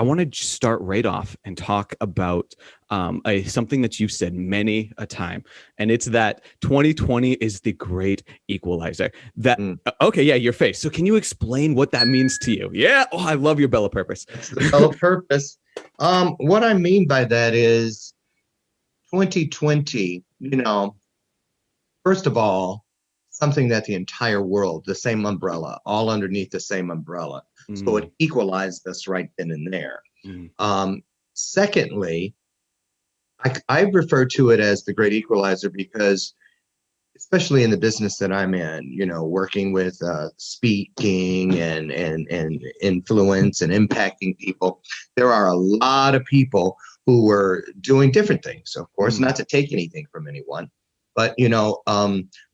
want to start right off and talk about something that you've said many a time, and it's that 2020 is the great equalizer. Okay, yeah, your face. So can you explain what that means to you? Yeah, oh, I love your Bella purpose. That's the Bella purpose. What I mean by that is 2020, first of all, something that the entire world, the same umbrella, all underneath the same umbrella. So it equalized us right then and there. Secondly, I refer to it as the great equalizer because, especially in the business that I'm in, working with speaking and influence and impacting people, there are a lot of people who were doing different things. Of course, not to take anything from anyone, but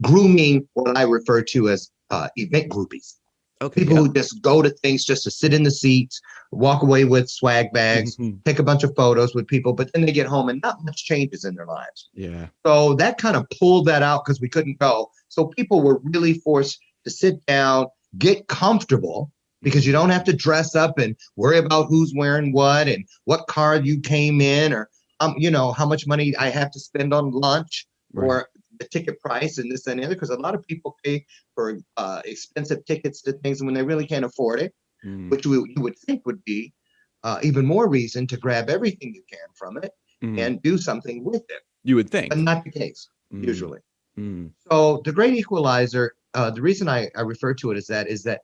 grooming what I refer to as event groupies. Okay, people who just go to things just to sit in the seats, walk away with swag bags, take a bunch of photos with people, but then they get home and not much changes in their lives. Yeah. So that kind of pulled that out because we couldn't go. So people were really forced to sit down, get comfortable, because you don't have to dress up and worry about who's wearing what and what car you came in, or how much money I have to spend on lunch, or the ticket price and this and the other, because a lot of people pay for expensive tickets to things when they really can't afford it, which you would think would be even more reason to grab everything you can from it and do something with it. You would think. But not the case, usually. So the great equalizer, the reason I refer to it as that is that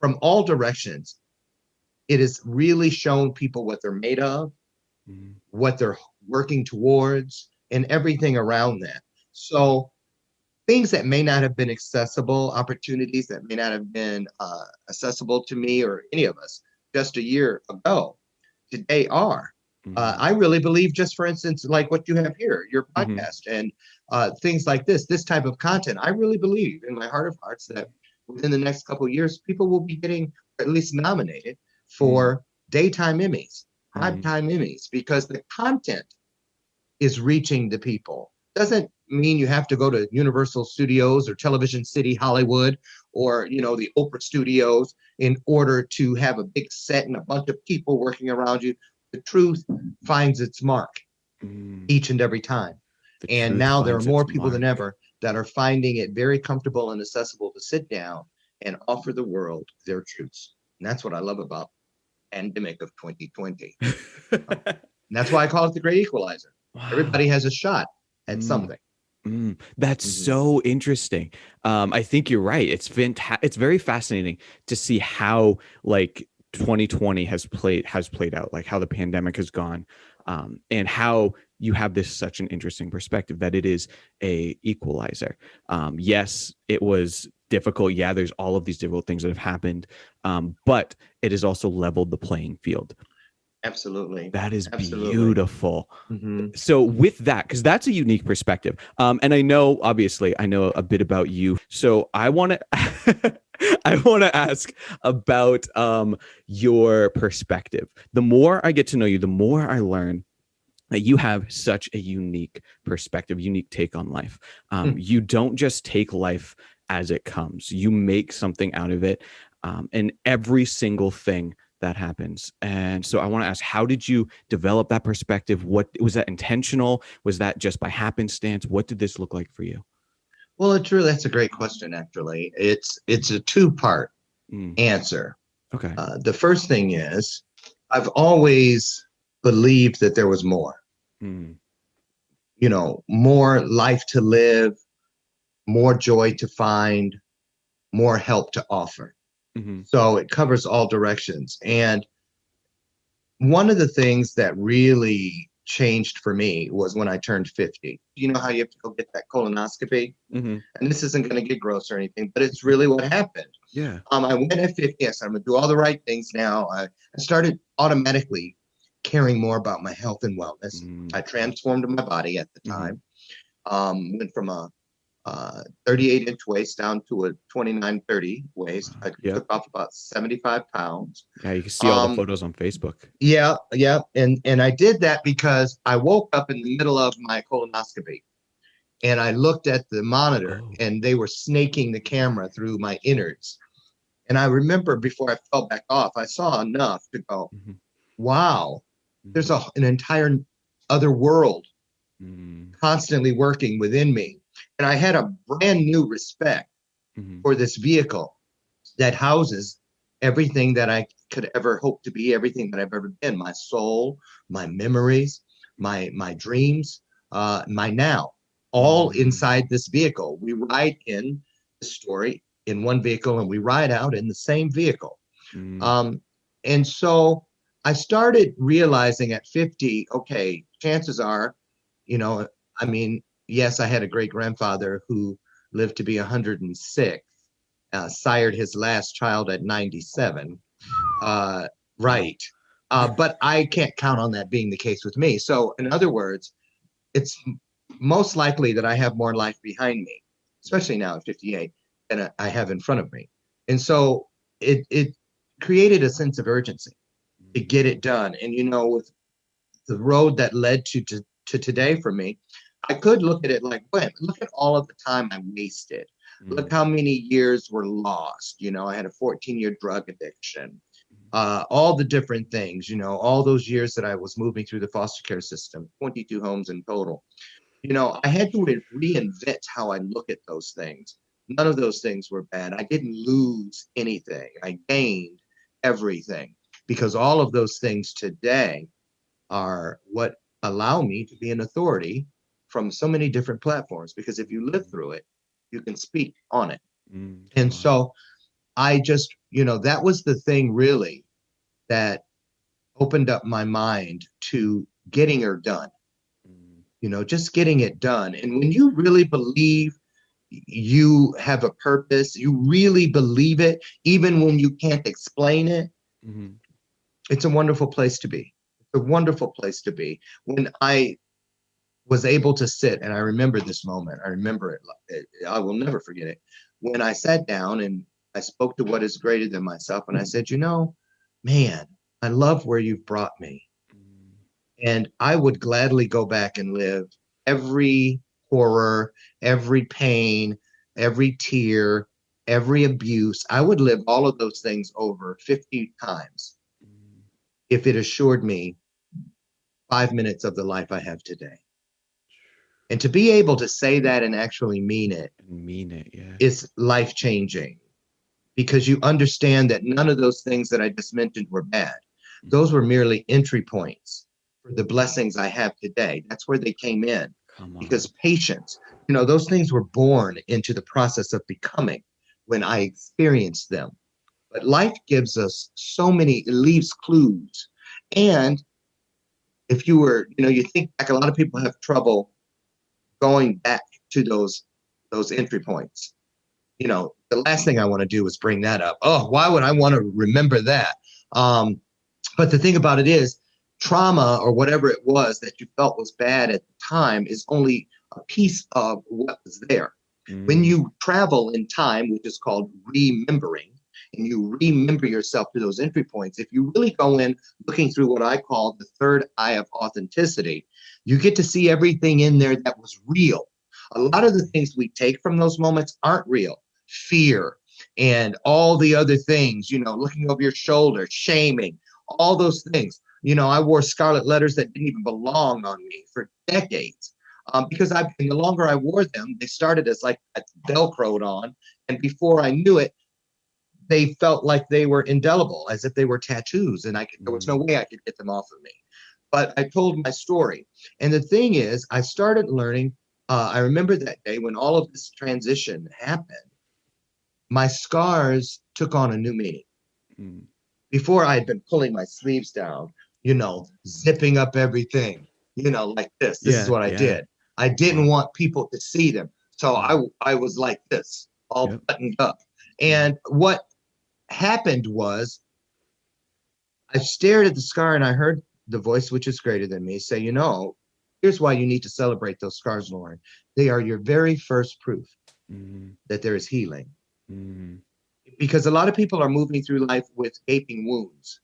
from all directions, it has really shown people what they're made of, what they're working towards, and everything around that. So things that may not have been accessible, opportunities that may not have been accessible to me or any of us just a year ago, today are. I really believe, just for instance, like what you have here, your podcast, and things like this type of content, I really believe in my heart of hearts that within the next couple of years, people will be getting, or at least nominated for daytime Emmys, primetime Emmys, because the content is reaching the people. Doesn't mean you have to go to Universal Studios or Television City Hollywood or the Oprah Studios in order to have a big set and a bunch of people working around you. The truth finds its mark each and every time. And now there are more people than ever that are finding it very comfortable and accessible to sit down and offer the world their truths. And that's what I love about the pandemic of 2020. And that's why I call it the great equalizer. Wow. Everybody has a shot at something. That's so interesting. I think you're right. It's it's very fascinating to see how 2020 has played out, like how the pandemic has gone, and how you have such an interesting perspective that it is a equalizer. Yes, it was difficult. Yeah, there's all of these difficult things that have happened, but it has also leveled the playing field. Absolutely. That is beautiful. So with that, because that's a unique perspective. And I know a bit about you. So I want to ask about your perspective. The more I get to know you, the more I learn that you have such a unique perspective, unique take on life. You don't just take life as it comes. You make something out of it, and every single thing that happens. And so I want to ask, how did you develop that perspective? What was that intentional? Was that just by happenstance? What did this look like for you? Well, that's a great question. Actually, it's a two-part answer. Okay. The first thing is, I've always believed that there was more. More life to live, more joy to find, more help to offer. So it covers all directions. And one of the things that really changed for me was when I turned 50. You know how you have to go get that colonoscopy? And this isn't going to get gross or anything, but it's really what happened. Yeah. I went at 50. I said, I'm going to do all the right things now. I started automatically caring more about my health and wellness. I transformed my body at the time. Went from a 38-inch waist down to a 29-30 waist. I took off about 75 pounds. Yeah, you can see all the photos on Facebook. Yeah. And I did that because I woke up in the middle of my colonoscopy and I looked at the monitor and they were snaking the camera through my innards. And I remember before I fell back off, I saw enough to go, Mm-hmm. wow, there's Mm-hmm. an entire other world Mm-hmm. constantly working within me. And I had a brand new respect Mm-hmm. for this vehicle that houses everything that I could ever hope to be, everything that I've ever been, my soul, my memories, my dreams, my now, all Mm-hmm. inside this vehicle. We ride in the story in one vehicle and we ride out in the same vehicle. Um, and so I started realizing at 50, okay, chances are, you know, I mean, yes, I had a great grandfather who lived to be 106, sired his last child at 97. Uh, Wow. right. But I can't count on that being the case with me. So, in other words, it's most likely that I have more life behind me, especially now at 58, than I have in front of me. And so it created a sense of urgency to get it done. And, with the road that led to today for me, I could look at it like, wait, look at all of the time I wasted. Look Mm-hmm. how many years were lost. I had a 14-year drug addiction, all the different things, all those years that I was moving through the foster care system, 22 homes in total. I had to reinvent how I look at those things. None of those things were bad. I didn't lose anything. I gained everything because all of those things today are what allow me to be an authority from so many different platforms. Because if you live through it, you can speak on it. And Wow. so I just, that was the thing really that opened up my mind to getting her done, just getting it done. And when you really believe you have a purpose, you really believe it, even when you can't explain it, Mm-hmm. it's a wonderful place to be. It's a wonderful place to be. When I was able to sit, and I remember this moment, I remember it, I will never forget it. When I sat down and I spoke to what is greater than myself, and I said, man, I love where you've brought me. And I would gladly go back and live every horror, every pain, every tear, every abuse. I would live all of those things over 50 times if it assured me 5 minutes of the life I have today. And to be able to say that and actually mean it Mean it, yeah. is life changing because you understand that none of those things that I just mentioned were bad. Those were merely entry points for the blessings I have today. That's where they came in. Come Because on. patience, those things were born into the process of becoming when I experienced them. But life gives us so many, it leaves clues. And if you think back, a lot of people have trouble going back to those entry points. The last thing I want to do is bring that up. Oh, why would I want to remember that? But the thing about it is, trauma or whatever it was that you felt was bad at the time is only a piece of what was there. When you travel in time, which is called remembering, and you remember yourself to those entry points, if you really go in looking through what I call the third eye of authenticity, you get to see everything in there that was real. A lot of the things we take from those moments aren't real. Fear and all the other things, looking over your shoulder, shaming, all those things. I wore scarlet letters that didn't even belong on me for decades. Because the longer I wore them, they started as like Velcroed on. And before I knew it, they felt like they were indelible, as if they were tattoos. And there was no way I could get them off of me. But I told my story. And the thing is, I started learning. I remember that day when all of this transition happened, my scars took on a new meaning. Before I had been pulling my sleeves down, zipping up everything, like this. This is Yeah, what I yeah. did. I didn't Wow. want people to see them. So Mm. I was like this, all Yep. buttoned up. And what happened was I stared at the scar and I heard the voice, which is greater than me, say, here's why you need to celebrate those scars, Loren. They are your very first proof that there is healing. Because a lot of people are moving through life with gaping wounds.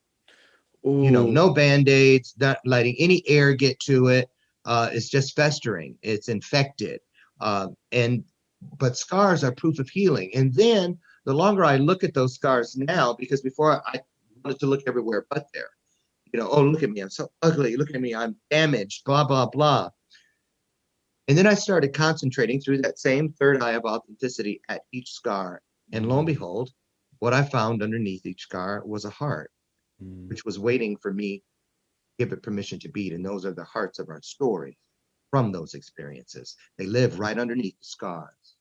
Oh, No band-aids, not letting any air get to it. It's just festering. It's infected. But scars are proof of healing. And then the longer I look at those scars now, because before I wanted to look everywhere but there. Oh, look at me, I'm so ugly. Look at me, I'm damaged, blah, blah, blah. And then I started concentrating through that same third eye of authenticity at each scar. And lo and behold, what I found underneath each scar was a heart, which was waiting for me to give it permission to beat. And those are the hearts of our stories from those experiences. They live right underneath the scars.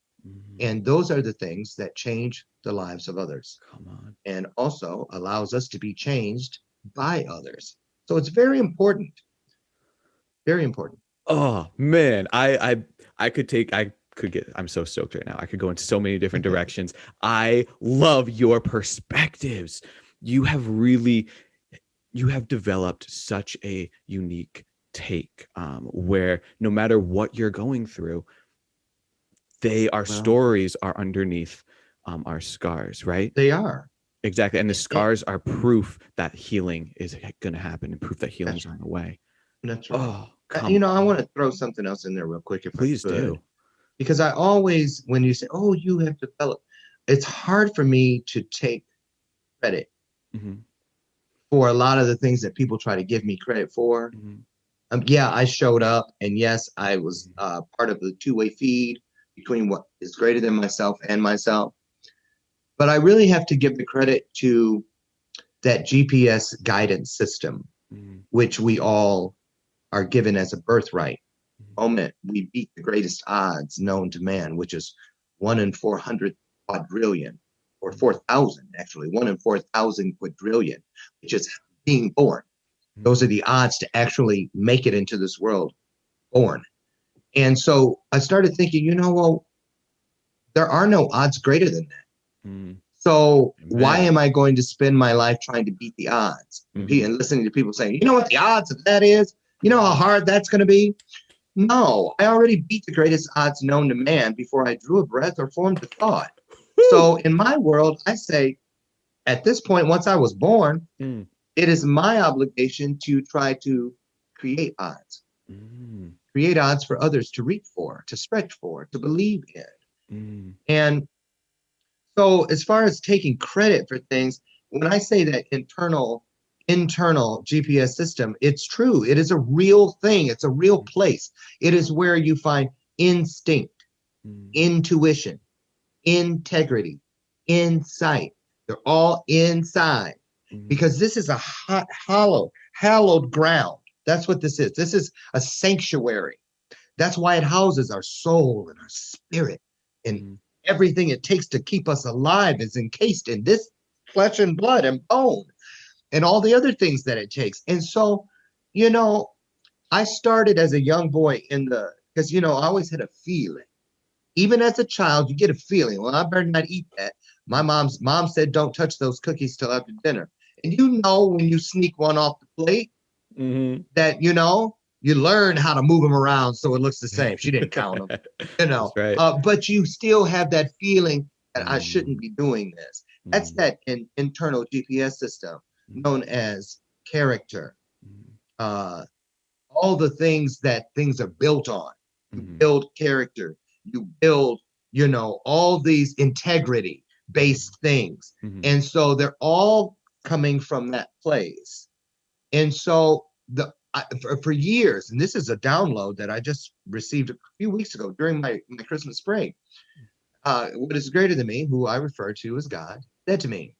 And those are the things that change the lives of others. Come on. And also allows us to be changed by others. So it's very important. Very important. Oh man, I'm so stoked right now. I could go into so many different directions. I love your perspectives. You have developed such a unique take, where no matter what you're going through, stories are underneath our scars, right? They are. Exactly. And the scars are proof that healing is going to happen, and proof that healing is on the way. That's right. Oh, I want to throw something else in there real quick, if please I could. Do. Because I always, when you say, "Oh, you have developed," it's hard for me to take credit for a lot of the things that people try to give me credit for. Yeah, I showed up, and yes, I was part of the two-way feed between what is greater than myself and myself. But I really have to give the credit to that GPS guidance system, which we all are given as a birthright. The moment we beat the greatest odds known to man, which is 1 in 400 quadrillion, or 4,000 actually, 1 in 4,000 quadrillion, which is being born. Those are the odds to actually make it into this world born. And so I started thinking, well, there are no odds greater than that. So why am I going to spend my life trying to beat the odds and listening to people saying, what the odds of that is? You know how hard that's going to be? No, I already beat the greatest odds known to man before I drew a breath or formed a thought. So in my world, I say, at this point, once I was born, it is my obligation to try to create odds. Create odds for others to reach for, to stretch for, to believe in. And so as far as taking credit for things, when I say that internal GPS system, it's true. It is a real thing. It's a real place. It is where you find instinct, intuition, integrity, insight. They're all inside, because this is a hallowed ground. That's what this is. This is a sanctuary. That's why it houses our soul and our spirit, and everything it takes to keep us alive is encased in this flesh and blood and bone, and all the other things that it takes. And so, I started as a young boy because, I always had a feeling. Even as a child, you get a feeling. Well, I better not eat that. My mom said, don't touch those cookies till after dinner. And when you sneak one off the plate, that, you learn how to move them around so it looks the same. She didn't count them, That's right. But you still have that feeling that I shouldn't be doing this. That's that internal GPS system known as character. All the things that things are built on. You build character. You build, all these integrity-based things. And so they're all coming from that place. And so for years, and this is a download that I just received a few weeks ago during my Christmas break, what is greater than me, who I refer to as God, said to me,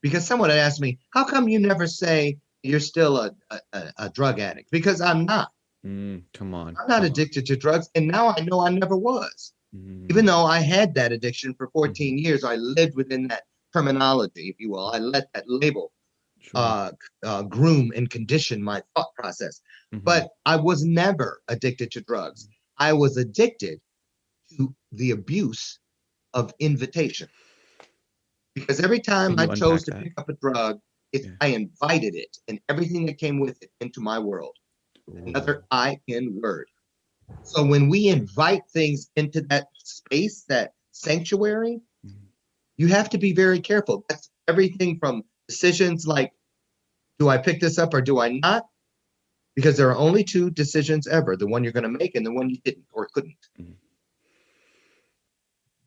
because someone had asked me, how come you never say you're still a drug addict? Because I'm not. Come on. I'm not addicted to drugs. And now I know I never was. Even though I had that addiction for 14 years, I lived within that terminology, if you will. I let that label groom and condition my thought process. But I was never addicted to drugs. I was addicted to the abuse of invitation. Because every time I chose to pick up a drug, I invited it and everything that came with it into my world. Another I-N word. So when we invite things into that space, that sanctuary, you have to be very careful. That's everything from decisions like, do I pick this up or do I not? Because there are only two decisions ever, the one you're going to make and the one you didn't or couldn't.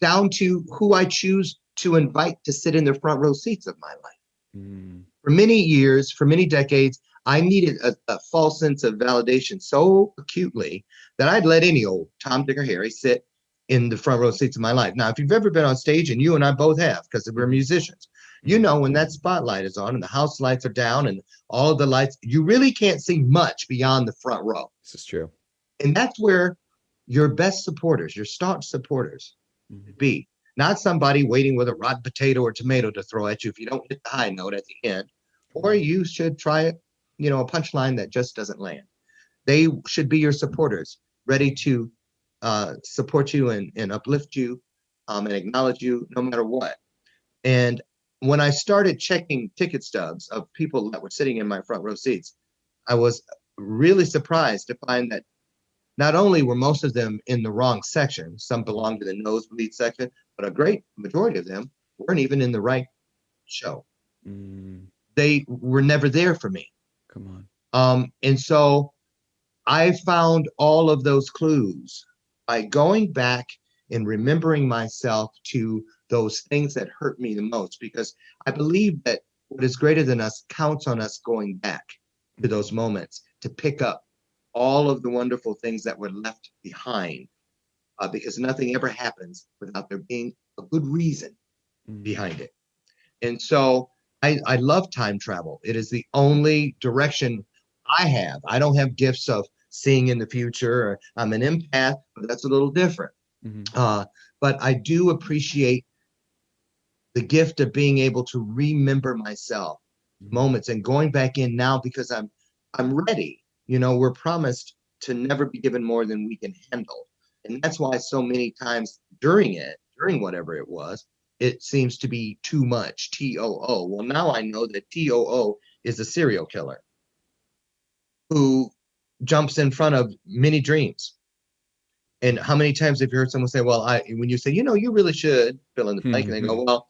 Down to who I choose to invite to sit in the front row seats of my life. Mm. For many years, for many decades, I needed a false sense of validation so acutely that I'd let any old Tom, Dick, or Harry sit in the front row seats of my life. Now, if you've ever been on stage, and you and I both have, because we're musicians, you know when that spotlight is on and the house lights are down and all of the lights, you really can't see much beyond the front row. This is true. And that's where your best supporters, your staunch supporters, be. Not somebody waiting with a rotten potato or tomato to throw at you if you don't hit the high note at the end. Or you should try it, a punchline that just doesn't land. They should be your supporters, ready to support you and uplift you and acknowledge you no matter what. And when I started checking ticket stubs of people that were sitting in my front row seats, I was really surprised to find that not only were most of them in the wrong section, some belonged to the nosebleed section, but a great majority of them weren't even in the right show. They were never there for me. Come on. And so I found all of those clues by going back and remembering myself to those things that hurt me the most, because I believe that what is greater than us counts on us going back to those moments to pick up all of the wonderful things that were left behind, because nothing ever happens without there being a good reason behind it. And so I love time travel. It is the only direction I have. I don't have gifts of seeing in the future. Or I'm an empath, but that's a little different. But I do appreciate the gift of being able to remember myself moments and going back in now because I'm ready. We're promised to never be given more than we can handle. And that's why so many times during whatever it was, it seems to be too much, TOO. Well, now I know that TOO is a serial killer who jumps in front of many dreams. And how many times have you heard someone say, well, when you say, you really should fill in the blank, and they go, well,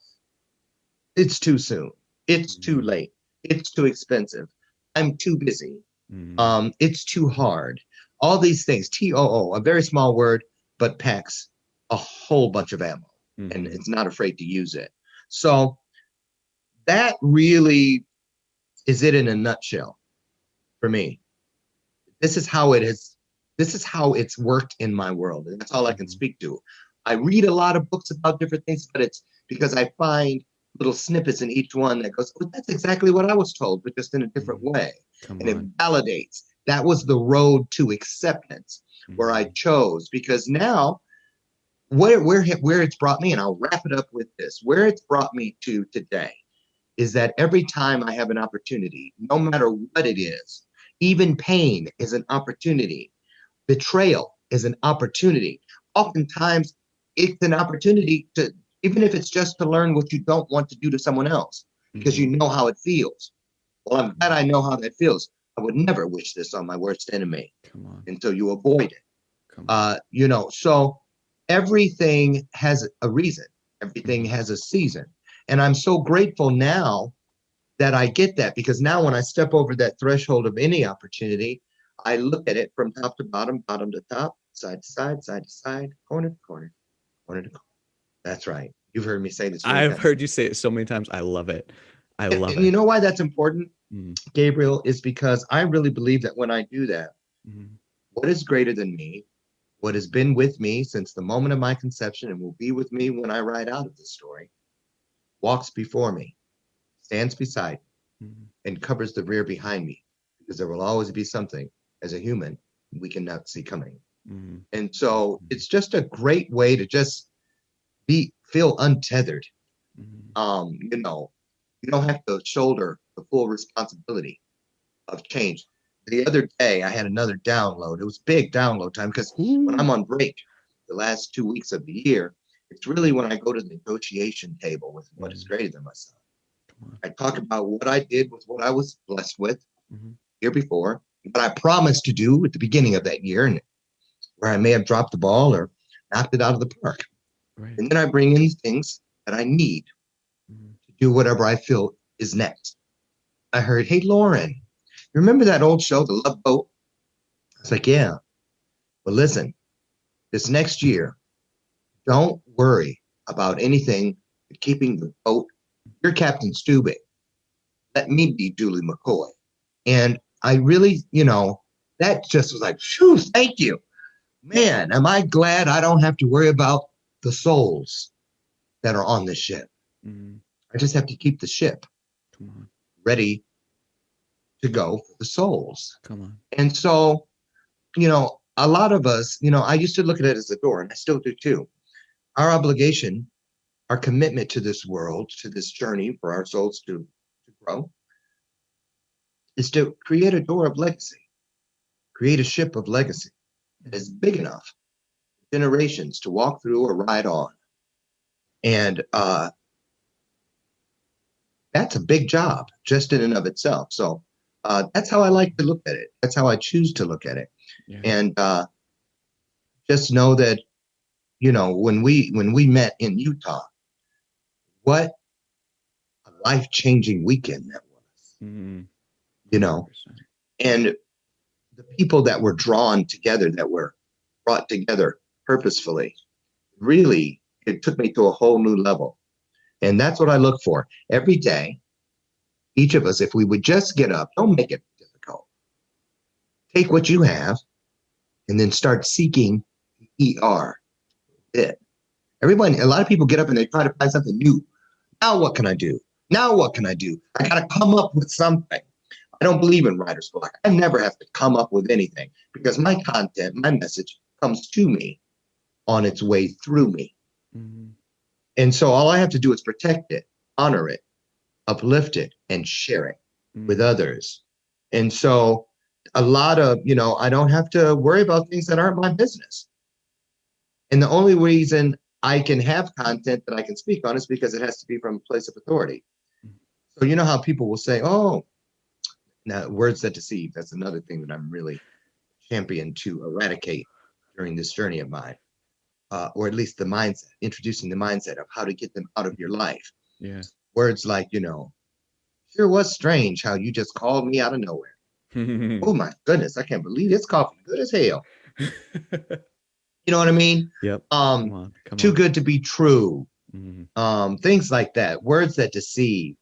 it's too soon. It's too late. It's too expensive. I'm too busy. It's too hard. All these things, TOO, a very small word, but packs a whole bunch of ammo, and it's not afraid to use it. So that really is it in a nutshell for me. This is how it's worked in my world, and that's all I can speak to. I read a lot of books about different things, but it's because I find little snippets in each one that goes, oh, that's exactly what I was told, but just in a different way. It validates. That was the road to acceptance where I chose, because now where it's brought me, and I'll wrap it up with this, where it's brought me to today is that every time I have an opportunity, no matter what it is, even pain is an opportunity. Betrayal is an opportunity. Oftentimes, it's an opportunity to, even if it's just to learn what you don't want to do to someone else, because you know how it feels. Well, I'm glad I know how that feels. I would never wish this on my worst enemy until you avoid it. So everything has a reason. Everything has a season. And I'm so grateful now that I get that, because now when I step over that threshold of any opportunity, I look at it from top to bottom, bottom to top, side to side, side to side, corner to corner, corner to corner. That's right. You've heard me say this. I've heard you say it so many times. I love it. I love it. And you know why that's important, Gabriel, is because I really believe that when I do that, what is greater than me, what has been with me since the moment of my conception and will be with me when I ride out of this story, walks before me, stands beside me, and covers the rear behind me, because there will always be something as a human we cannot see coming. And so it's just a great way to just feel untethered. You don't have to shoulder the full responsibility of change. The other day I had another download. It was big download time, because when I'm on break the last 2 weeks of the year, it's really when I go to the negotiation table with what is greater than myself. I talk about what I did with what I was blessed with year before, what I promised to do at the beginning of that year, and where I may have dropped the ball or knocked it out of the park. Right. And then I bring in things that I need to do whatever I feel is next. I heard, hey, Loren, you remember that old show, The Love Boat? I was like, yeah. Well, listen, this next year, don't worry about anything keeping the boat. You're Captain Stubing. Let me be Julie McCoy. And I really, that just was like, phew, thank you. Man, am I glad I don't have to worry about the souls that are on the ship. Mm-hmm. I just have to keep the ship ready to go for the souls. Come on. And so, a lot of us, I used to look at it as a door, and I still do too. Our obligation, our commitment to this world, to this journey for our souls to grow, is to create a door of legacy, create a ship of legacy that is big enough for generations to walk through or ride on. And that's a big job just in and of itself. So that's how I like to look at it. That's how I choose to look at it. Yeah. And just know that, when we met in Utah, what a life-changing weekend that was. Mm-hmm. And the people that were drawn together, that were brought together purposefully, really, it took me to a whole new level. And that's what I look for every day. Each of us, if we would just get up, don't make it difficult. Take what you have and then start seeking the ER. Everyone, a lot of people get up and they try to find something new. Now what can I do? Now what can I do? I got to come up with something. I don't believe in writer's block. I never have to come up with anything because my content, my message comes to me on its way through me. Mm-hmm. And so all I have to do is protect it, honor it, uplift it, and share it with others. And so a lot of, I don't have to worry about things that aren't my business. And the only reason I can have content that I can speak on is because it has to be from a place of authority. So you know how people will say, oh, now words that deceive. That's another thing that I'm really champion to eradicate during this journey of mine. Or at least the mindset, introducing the mindset of how to get them out of your life. Yeah. Words like, sure was strange how you just called me out of nowhere. Oh my goodness, I can't believe it's coffee good as hell. You know what I mean? Yep. Come too on. Good to be true. Mm-hmm. Things like that. Words that deceive.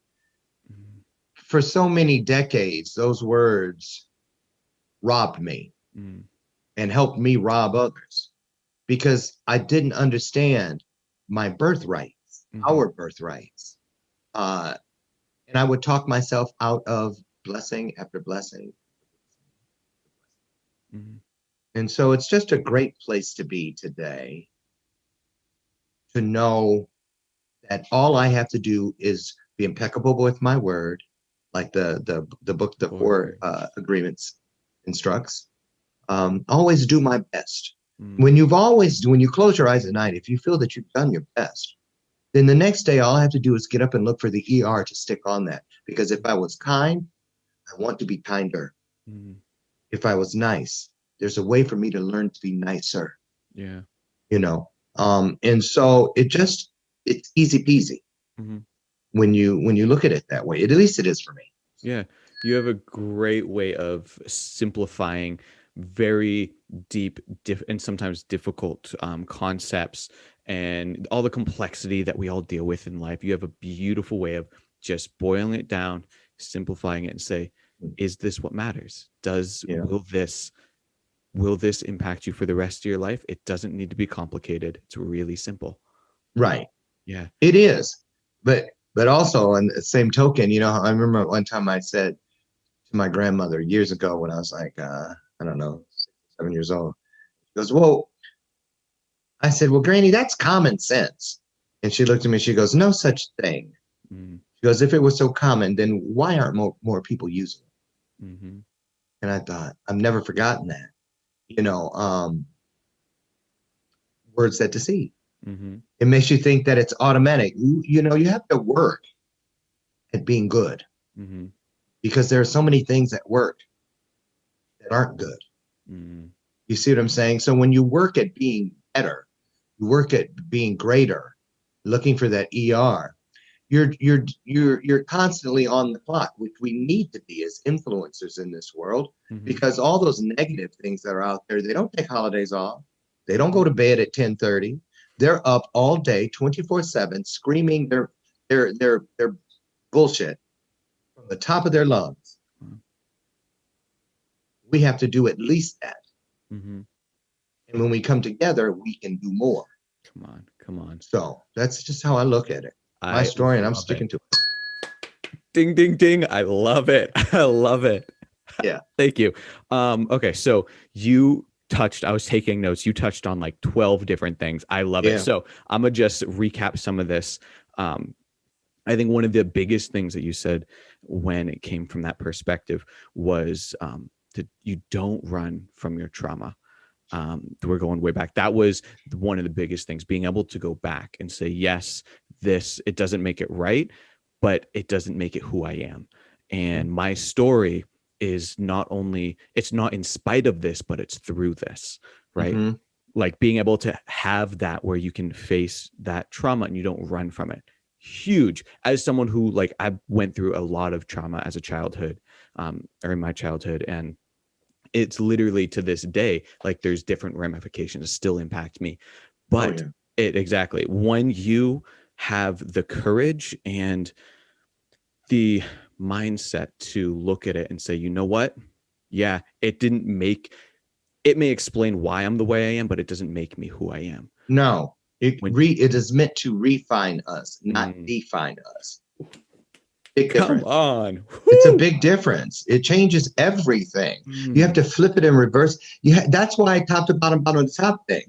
Mm-hmm. For so many decades, those words robbed me and helped me rob others because I didn't understand my birthrights, our birthrights. And I would talk myself out of blessing after blessing. Mm-hmm. And so it's just a great place to be today, to know that all I have to do is be impeccable with my word, like the book, the Four Agreements instructs. Always do my best. When you close your eyes at night, if you feel that you've done your best, then the next day, all I have to do is get up and look for the ER to stick on that. Because if I was kind, I want to be kinder. Mm-hmm. If I was nice, there's a way for me to learn to be nicer. Yeah. And so it's easy peasy when you look at it that way. At least it is for me. Yeah. You have a great way of simplifying very deep and sometimes difficult concepts and all the complexity that we all deal with in life. You have a beautiful way of just boiling it down, simplifying it, and say, is this what matters? Will this impact you for the rest of your life? It doesn't need to be complicated. It's really simple. Right. Yeah. It is. But also on the same token, I remember one time I said to my grandmother years ago when I was like, I don't know, 7 years old. She goes, well, I said, well, Granny, that's common sense. And she looked at me, she goes, no such thing. Mm-hmm. She goes, if it was so common, then why aren't more people using it? Mm-hmm. And I thought, I've never forgotten that. Words that deceive. Mm-hmm. It makes you think that it's automatic. You have to work at being good because there are so many things at work that aren't good. Mm-hmm. You see what I'm saying? So when you work at being better, you work at being greater, looking for that ER, you're constantly on the clock, which we need to be as influencers in this world, because all those negative things that are out there, they don't take holidays off. They don't go to bed at 10:30. they're up all day, 24/7, screaming their bullshit from the top of their lungs. We have to do at least that. And when we come together, we can do more. Come on. So that's just how I look at it. My story, and I'm sticking to it. Ding, ding, ding. I love it. I love it. Yeah. Thank you. Okay. So I was taking notes. You touched on like 12 different things. I love it. So I'm going to just recap some of this. I think one of the biggest things that you said when it came from that perspective was that you don't run from your trauma. We're going way back. That was one of the biggest things, being able to go back and say, yes, it doesn't make it right, but it doesn't make it who I am. And my story is it's not in spite of this, but it's through this, right? Like being able to have that where you can face that trauma and you don't run from it. Huge. As someone who I went through a lot of trauma as a childhood, or in my childhood, and it's literally to this day, there's different ramifications that still impact me. But exactly, when you have the courage and the mindset to look at it and say, you know what? Yeah, it may explain why I'm the way I am, but it doesn't make me who I am. No, it is meant to refine us, not define us. Big difference. Come on. Woo! It's a big difference. It changes everything. You have to flip it in reverse. That's why top to bottom to top thing.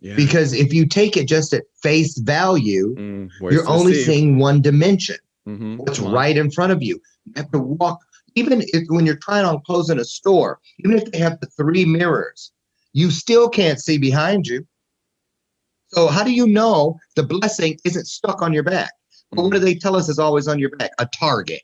Yeah. Because if you take it just at face value, you're only seeing one dimension. What's right in front of you. You have to walk. Even when you're trying on clothes in a store, even if they have the 3 mirrors, you still can't see behind you. So how do you know the blessing isn't stuck on your back? Well, what do they tell us is always on your back? A target.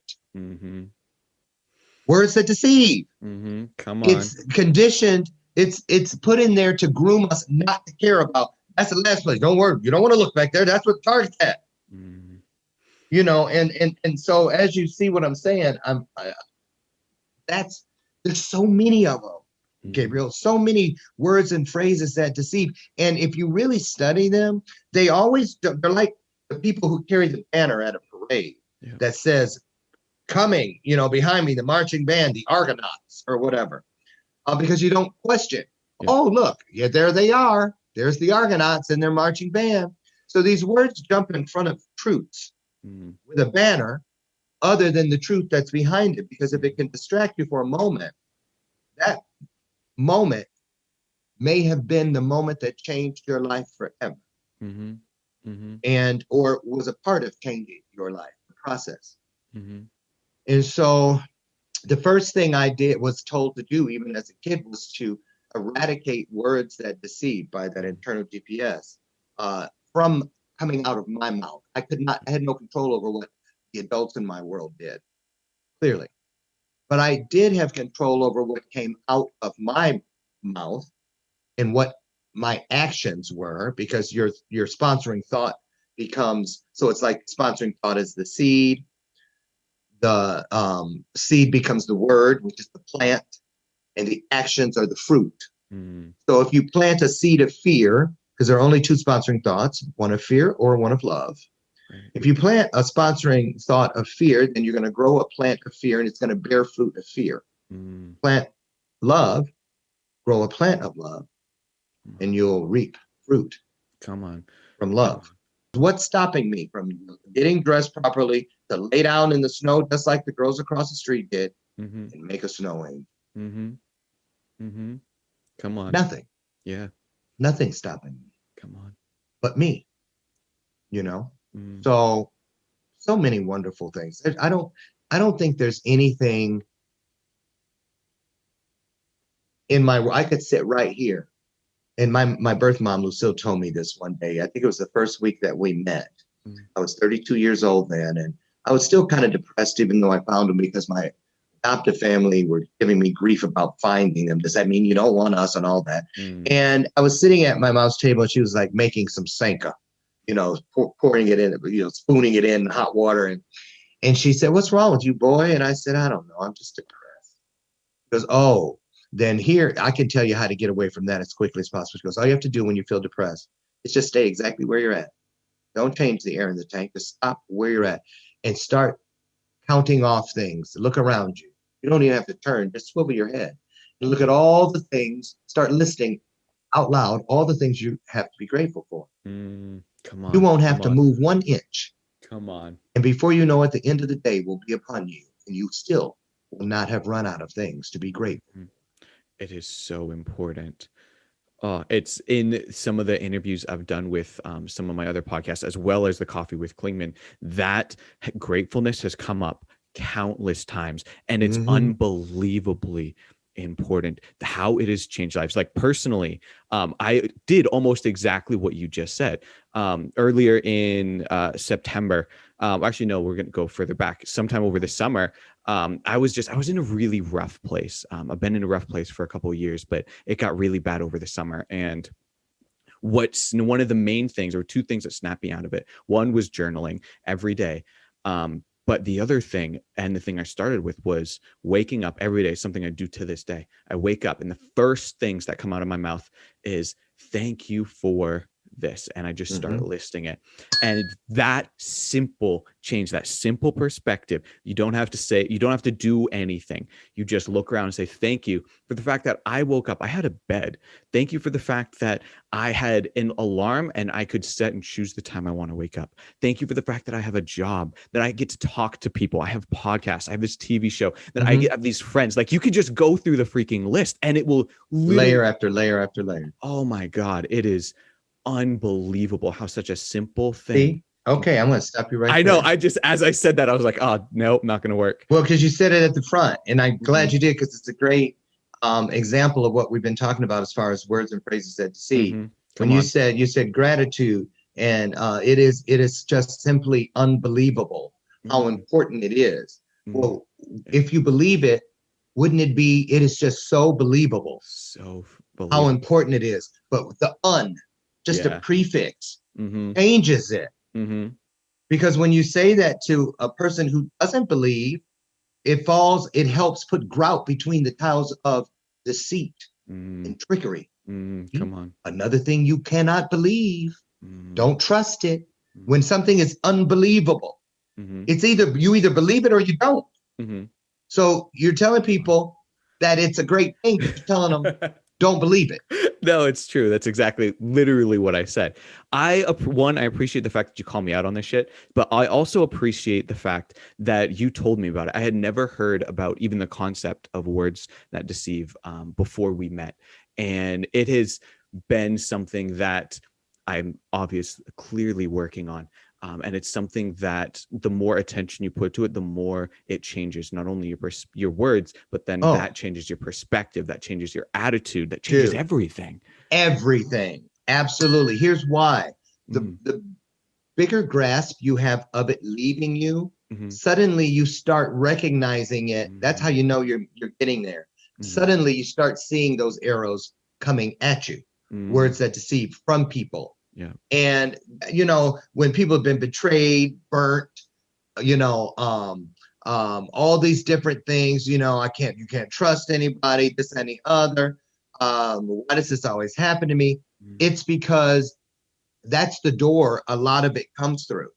Words that deceive. Come on. It's conditioned. It's put in there to groom us not to care about. That's the last place. Don't worry. You don't want to look back there. That's what the target's at. You know, and so as you see what I'm saying, there's so many of them, Gabriel, so many words and phrases that deceive. And if you really study them, they're like the people who carry the banner at a parade that says, coming, behind me, the marching band, the Argonauts or whatever, because you don't question. Oh, look, there they are. There's the Argonauts and their marching band. So these words jump in front of truths with a banner other than the truth that's behind it, because if it can distract you for a moment, that moment may have been the moment that changed your life forever. And or was a part of changing your life, the process. And so the first thing I was told to do, even as a kid, was to eradicate words that deceive by that internal GPS from coming out of my mouth. I had no control over what the adults in my world did, clearly. But I did have control over what came out of my mouth and what my actions were, because your sponsoring thought becomes, so it's like sponsoring thought is the seed. The seed becomes the word, which is the plant, and the actions are the fruit. So if you plant a seed of fear, because there are only 2 sponsoring thoughts, one of fear or one of love. If you plant a sponsoring thought of fear, then you're going to grow a plant of fear, and it's going to bear fruit of fear. Plant love, grow a plant of love, and you'll reap fruit. Come on. From love. What's stopping me from getting dressed properly to lay down in the snow just like the girls across the street did and make a snow angel? Come on. Nothing. Yeah. Nothing stopping me. Come on. But me. So many wonderful things. I don't think there's anything in my, I could sit right here. And my birth mom, Lucille, told me this one day. I think it was the first week that we met. I was 32 years old then, and I was still kind of depressed, even though I found them, because my adoptive family were giving me grief about finding them. Does that mean you don't want us and all that? And I was sitting at my mom's table, and she was like making some sanka, pouring it in, spooning it in hot water. And she said, "What's wrong with you, boy?" And I said, "I don't know. I'm just depressed." She goes, "Oh, then here, I can tell you how to get away from that as quickly as possible." She goes, "All you have to do when you feel depressed It's just stay exactly where you're at. Don't change the air in the tank. Just stop where you're at and start counting off things. Look around you. You don't even have to turn. Just swivel your head and look at all the things. Start listing out loud all the things you have to be grateful for. Come on. You won't have to move 1 inch. Come on. And before you know it, the end of the day will be upon you, and you still will not have run out of things to be grateful. It is so important. It's in some of the interviews I've done with some of my other podcasts, as well as the Coffee with Klingman, that gratefulness has come up countless times, and it's unbelievably important how it has changed lives. Like personally, I did almost exactly what you just said. Earlier in September, actually, no, we're going to go further back. Sometime over the summer, I was in a really rough place. I've been in a rough place for a couple of years, but it got really bad over the summer. And what's one of the main things, or two things that snapped me out of it, one was journaling every day. But the other thing, and the thing I started with, was waking up every day, something I do to this day. I wake up and the first things that come out of my mouth is thank you for this. And I just start listing it. And that simple change, that simple perspective, you don't have to do anything. You just look around and say, thank you for the fact that I woke up, I had a bed. Thank you for the fact that I had an alarm and I could set and choose the time I want to wake up. Thank you for the fact that I have a job, that I get to talk to people. I have podcasts. I have this TV show, that I have these friends. Like, you could just go through the freaking list and it will layer after layer after layer. Oh my God. It is unbelievable how such a simple thing. See? Okay, I'm going to stop you right there. I know. As I said that, I was like, oh, no, not going to work. Well, because you said it at the front, and I'm glad you did, because it's a great example of what we've been talking about as far as words and phrases that deceive. When you said gratitude, and it is just simply unbelievable how important it is. Well, if you believe it, wouldn't it be? It is just so believable. So believable. How important it is. But the just a prefix changes it. Because when you say that to a person who doesn't believe, it helps put grout between the tiles of deceit and trickery. Come on. Another thing you cannot believe. Don't trust it. When something is unbelievable, it's you either believe it or you don't. So you're telling people that it's a great thing, but you're telling them don't believe it. No, it's true. That's literally what I said. I appreciate the fact that you call me out on this shit, but I also appreciate the fact that you told me about it. I had never heard about even the concept of words that deceive before we met. And it has been something that I'm clearly working on. And it's something that the more attention you put to it, the more it changes not only your words, but then that changes your perspective, that changes your attitude, that changes everything. Everything. Absolutely. Here's why. The bigger grasp you have of it leaving you, suddenly you start recognizing it. That's how you know you're getting there. Suddenly you start seeing those arrows coming at you. Words that deceive from people. Yeah. And, when people have been betrayed, burnt, all these different things, you can't trust anybody, this, any other. Why does this always happen to me? It's because that's the door a lot of it comes through.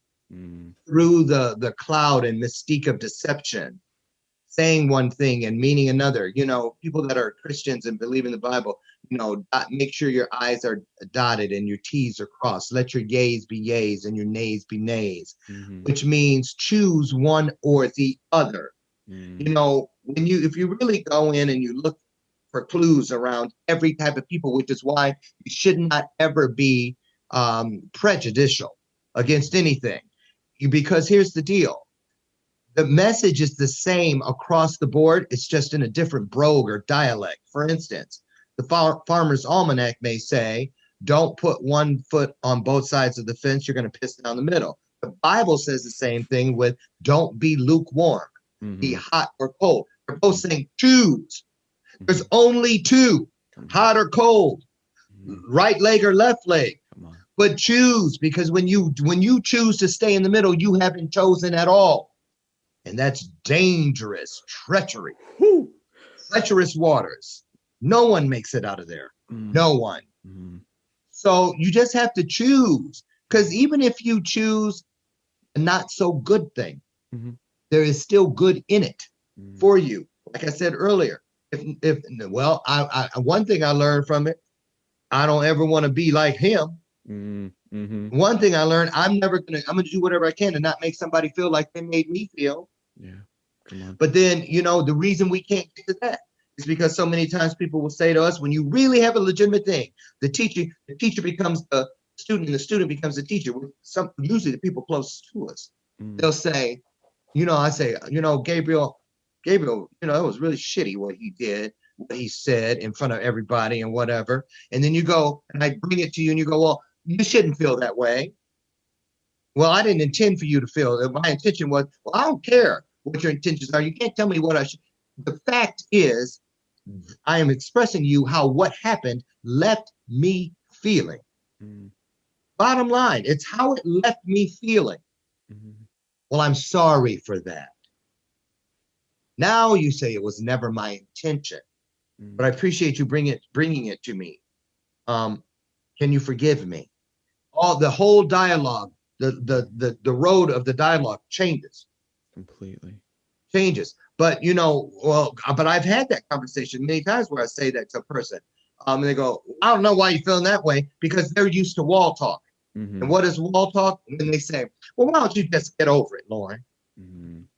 Through the cloud and mystique of deception, saying one thing and meaning another. People that are Christians and believe in the Bible, make sure your I's are dotted and your T's are crossed. Let your yays be yays and your nays be nays, which means choose one or the other. If you really go in and you look for clues around every type of people, which is why you should not ever be prejudicial against anything. Because here's the deal. The message is the same across the board. It's just in a different brogue or dialect. For instance, the Farmer's Almanac may say, don't put one foot on both sides of the fence. You're going to piss down the middle. The Bible says the same thing with don't be lukewarm, be hot or cold. They're both saying choose. There's only two, hot or cold, right leg or left leg. But choose, because when you choose to stay in the middle, you haven't chosen at all. And that's dangerous treachery. Treacherous waters. No one makes it out of there. No one. So you just have to choose, because even if you choose a not so good thing, there is still good in it for you. Like I said earlier, one thing I learned from it, I don't ever want to be like him. One thing I learned, I'm gonna do whatever I can to not make somebody feel like they made me feel. Yeah. Come on. But then, the reason we can't get to that is because so many times people will say to us, when you really have a legitimate thing, the teacher becomes the student and the student becomes the teacher. Usually the people closest to us, they'll say, I say, Gabriel, it was really shitty what he did, what he said in front of everybody and whatever. And then you go, and I bring it to you and you go, well, you shouldn't feel that way. Well, I didn't intend for you to feel that. My intention was, well, I don't care what your intentions are. You can't tell me what I should. The fact is, I am expressing you how what happened left me feeling. Bottom line, it's how it left me feeling. Well, I'm sorry for that. Now you say it was never my intention, but I appreciate you bringing it to me. Can you forgive me? The whole dialogue, the road of the dialogue changes. Completely. Changes. But, but I've had that conversation many times where I say that to a person. And they go, I don't know why you're feeling that way, because they're used to wall talk. And what is wall talk? And they say, well, why don't you just get over it, Loren?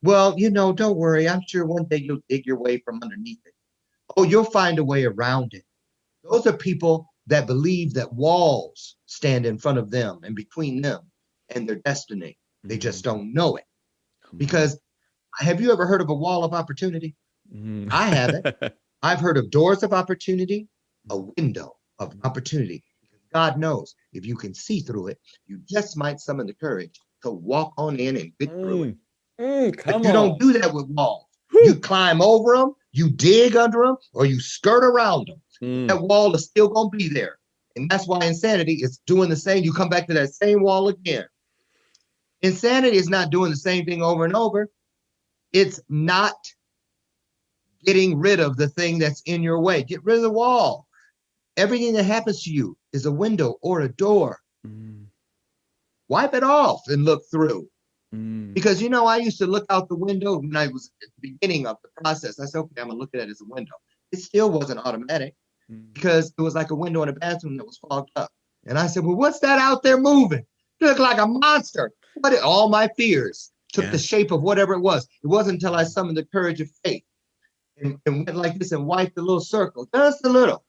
Well, don't worry. I'm sure one day you'll dig your way from underneath it. Oh, you'll find a way around it. Those are people that believe that walls stand in front of them and between them and their destiny. They just don't know it. Because have you ever heard of a wall of opportunity? I haven't. I've heard of doors of opportunity, a window of opportunity. God knows if you can see through it, you just might summon the courage to walk on in and get through it. But you don't do that with walls. You climb over them, you dig under them, or you skirt around them. That wall is still going to be there. And that's why insanity is doing the same. You come back to that same wall again. Insanity is not doing the same thing over and over. It's not getting rid of the thing that's in your way. Get rid of the wall. Everything that happens to you is a window or a door. Wipe it off and look through. Because, I used to look out the window when I was at the beginning of the process. I said, okay, I'm going to look at it as a window. It still wasn't automatic because it was like a window in a bathroom that was fogged up. And I said, well, what's that out there moving? It looked like a monster. But all my fears took the shape of whatever it was. It wasn't until I summoned the courage of faith and went like this and wiped the little circle, just a little.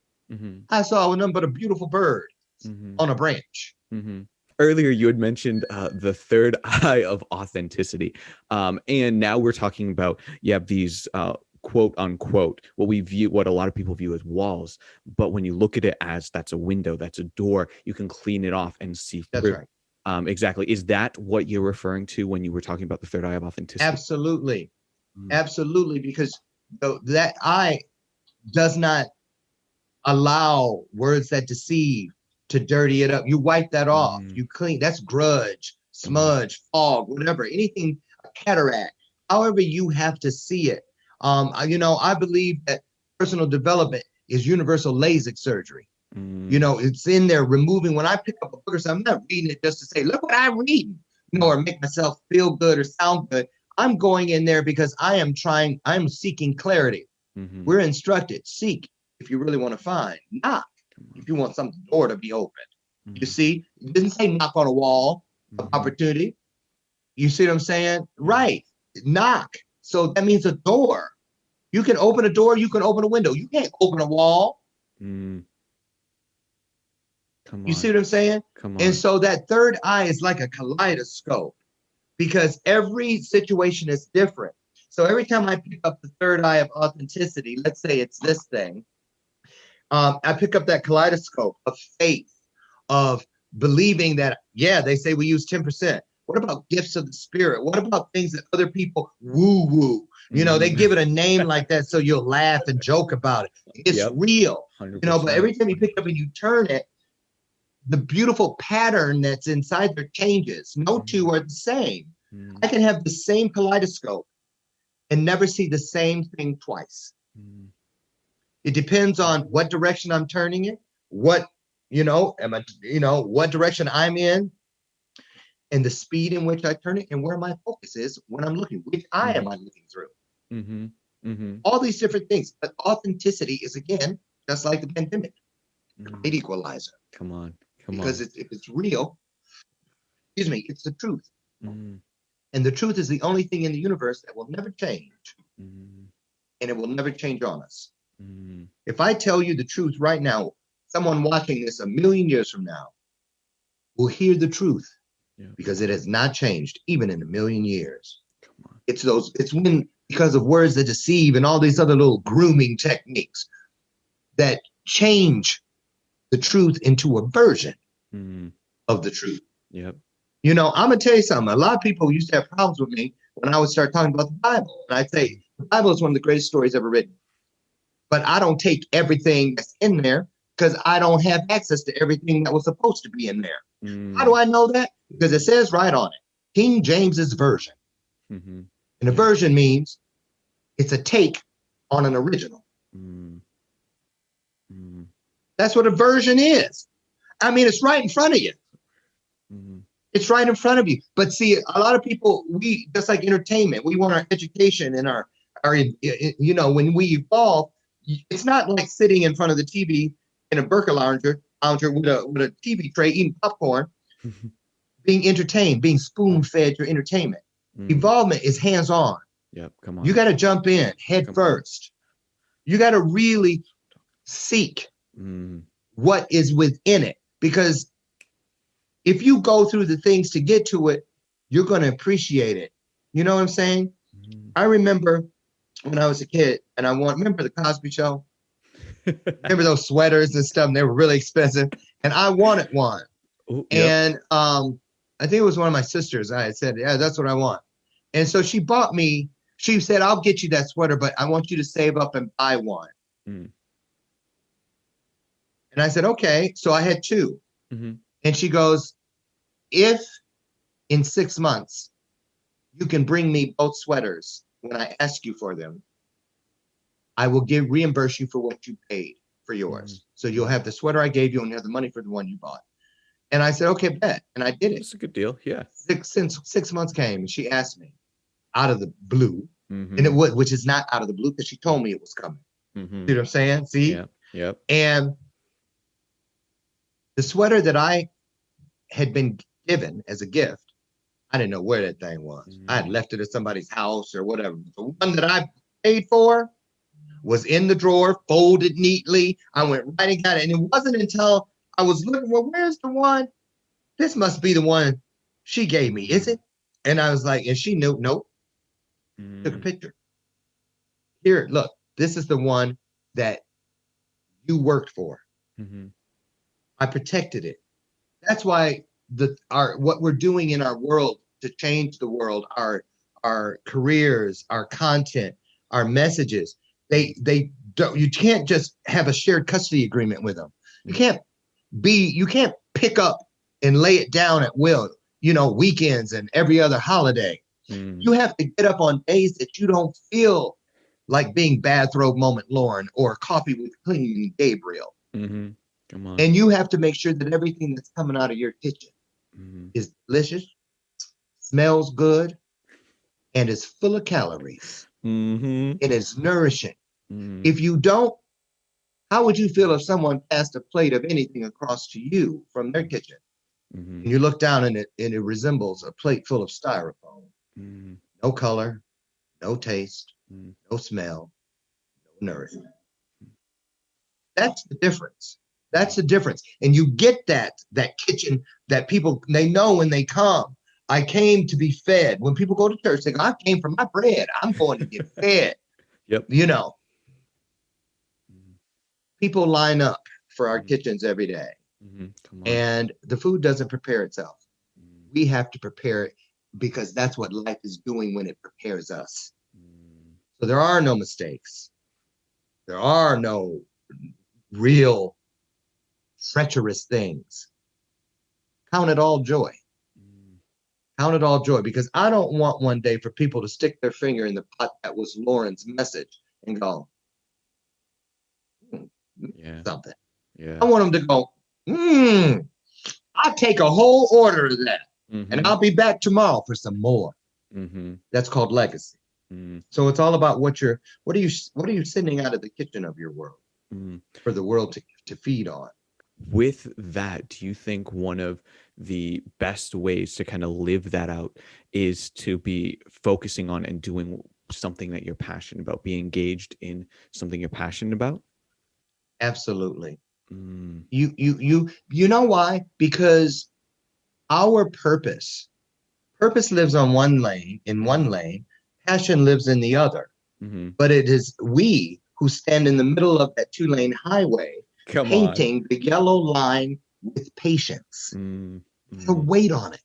I saw nothing but a beautiful bird on a branch. Earlier, you had mentioned the third eye of authenticity. And now we're talking about, these quote unquote, what a lot of people view as walls. But when you look at it as that's a window, that's a door, you can clean it off and see through. That's right. Exactly. Is that what you're referring to when you were talking about the third eye of authenticity? Absolutely. Absolutely. Because that eye does not allow words that deceive to dirty it up. You wipe that off. You clean. That's grudge, smudge, fog, whatever, anything, a cataract, however you have to see it. I believe that personal development is universal LASIK surgery. It's in there removing. When I pick up a book or something, I'm not reading it just to say, look what I'm reading, or make myself feel good or sound good. I'm going in there because I'm seeking clarity. We're instructed, seek if you really want to find, knock if you want some door to be opened. You see, it didn't say knock on a wall of opportunity. You see what I'm saying? Right. Knock. So that means a door. You can open a door, you can open a window. You can't open a wall. Come on. You see what I'm saying? Come on. And so that third eye is like a kaleidoscope because every situation is different. So every time I pick up the third eye of authenticity, let's say it's this thing, I pick up that kaleidoscope of faith, of believing that, they say we use 10%. What about gifts of the spirit? What about things that other people woo-woo? They give it a name like that so you'll laugh and joke about it. It's real. 100%. But every time you pick it up and you turn it, the beautiful pattern that's inside there changes. No two are the same. I can have the same kaleidoscope and never see the same thing twice. It depends on what direction I'm turning it, what what direction I'm in, and the speed in which I turn it, and where my focus is when I'm looking, which eye am I looking through? All these different things. But authenticity is, again, just like the pandemic, great equalizer. Come on. Because if it's real, it's the truth. And the truth is the only thing in the universe that will never change. And it will never change on us. If I tell you the truth right now, someone watching this 1,000,000 years from now will hear the truth, because it has not changed even in 1,000,000 years. Come on. It's when, because of words that deceive and all these other little grooming techniques that change the truth into a version of the truth. Yep. I'm gonna tell you something. A lot of people used to have problems with me when I would start talking about the Bible, and I'd say the Bible is one of the greatest stories ever written. But I don't take everything that's in there, because I don't have access to everything that was supposed to be in there. How do I know that? Because it says right on it, King James's version. And a version means it's a take on an original. That's what a version is. I mean, it's right in front of you. It's right in front of you. But see, a lot of people, we, just like entertainment, we want our education and our when we evolve, it's not like sitting in front of the TV in a burqa lounger with a TV tray eating popcorn, being entertained, being spoon-fed your entertainment. Evolvement is hands-on. Yep, come on. You got to jump in head first. You got to really seek what is within it, because if you go through the things to get to it, you're going to appreciate it. You know what I'm saying? I remember when I was a kid, and remember the Cosby Show? Remember those sweaters and stuff, and they were really expensive, and I wanted one. Ooh, and I think it was one of my sisters. I had said, yeah, that's what I want. And so she bought me, she said, I'll get you that sweater, but I want you to save up and buy one. And I said, okay. So I had two. And she goes, if in 6 months you can bring me both sweaters when I ask you for them, I will reimburse you for what you paid for yours. So you'll have the sweater I gave you, and you have the money for the one you bought. And I said, okay, bet. And I did it. It's a good deal. Yeah. Since 6 months came, and she asked me out of the blue, and it was, which is not out of the blue, because she told me it was coming. See what I'm saying? See? Yeah. Yep. And the sweater that I had been given as a gift, I didn't know where that thing was. I had left it at somebody's house or whatever. The one that I paid for was in the drawer, folded neatly. I went right and got it. And it wasn't until I was looking, well, where's the one? This must be the one she gave me, is it? And I was like, and she knew, nope. Took a picture. Here, look, this is the one that you worked for. I protected it. That's why what we're doing in our world to change the world, our careers, our content, our messages, they don't, you can't just have a shared custody agreement with them. You can't pick up and lay it down at will, weekends and every other holiday. You have to get up on days that you don't feel like being bathrobe moment Loren or coffee with cleaning Gabriel. Come on. And you have to make sure that everything that's coming out of your kitchen is delicious, smells good, and is full of calories. It is nourishing. If you don't, how would you feel if someone passed a plate of anything across to you from their kitchen? And you look down and it resembles a plate full of styrofoam. No color, no taste, no smell, no nourishment. That's the difference. That's the difference. And you get that kitchen that people, they know when they come, I came to be fed. When people go to church, they go, I came for my bread. I'm going to get fed. Yep. People line up for our kitchens every day. And the food doesn't prepare itself. We have to prepare it, because that's what life is doing when it prepares us. So there are no mistakes. There are no real treacherous things. Count it all joy. Count it all joy, because I don't want one day for people to stick their finger in the pot that was Loren's message and go, something. Yeah. I want them to go, I'll take a whole order of that. Mm-hmm. And I'll be back tomorrow for some more. Mm-hmm. That's called legacy. Mm-hmm. So it's all about what are you sending out of the kitchen of your world for the world to feed on. With that, do you think one of the best ways to kind of live that out is to be focusing on and doing something that you're passionate about, be engaged in something you're passionate about? Absolutely. You know why? Because our purpose lives on one lane, passion lives in the other. Mm-hmm. But it is we who stand in the middle of that 2-lane highway, painting the yellow line with patience. Mm-hmm. To wait on it.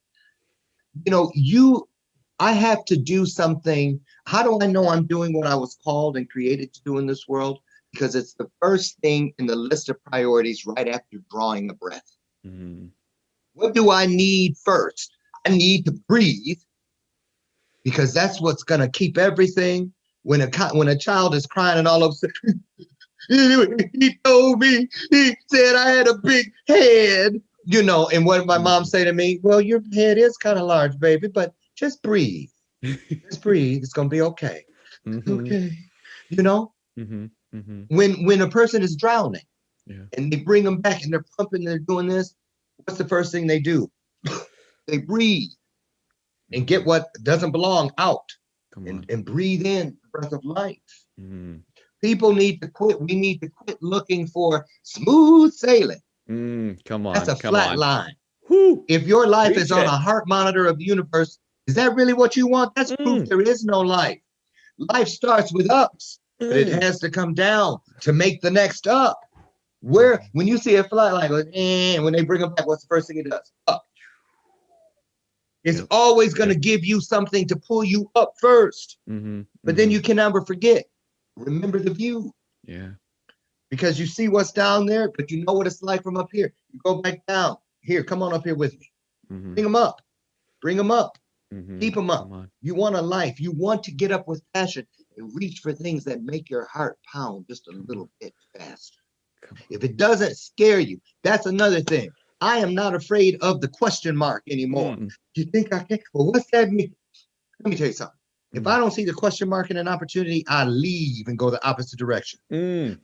I have to do something. How do I know I'm doing what I was called and created to do in this world? Because it's the first thing in the list of priorities right after drawing a breath. Mm-hmm. What do I need first? I need to breathe, because that's what's going to keep everything. When a child is crying and all of a sudden, he told me, he said I had a big head, and what did my mom say to me? Well, your head is kind of large, baby, but just breathe. Just breathe. It's going to be okay. Mm-hmm. Okay. Mm-hmm. Mm-hmm. When a person is drowning, and they bring them back and they're pumping, they're doing this, what's the first thing they do? They breathe and get what doesn't belong out and breathe in the breath of life. Mm-hmm. People need to quit. We need to quit looking for smooth sailing. That's a flat line. Whew. If your life is on a heart monitor of the universe, is that really what you want? That's proof there is no life. Life starts with ups, but it has to come down to make the next up. When you see a flat line, when they bring them back, what's the first thing it does? Up. It's always going to give you something to pull you up first. Mm-hmm. But then you can never forget. Remember the view. Yeah. Because you see what's down there, but you know what it's like from up here. You go back down. Here, come on up here with me. Mm-hmm. Bring them up. Bring them up. Mm-hmm. Keep them up. You want a life. You want to get up with passion and reach for things that make your heart pound just a little bit faster. If it doesn't scare you, that's another thing. I am not afraid of the question mark anymore. You think I can? Well, what's that mean? Let me tell you something. If I don't see the question mark in an opportunity, I leave and go the opposite direction.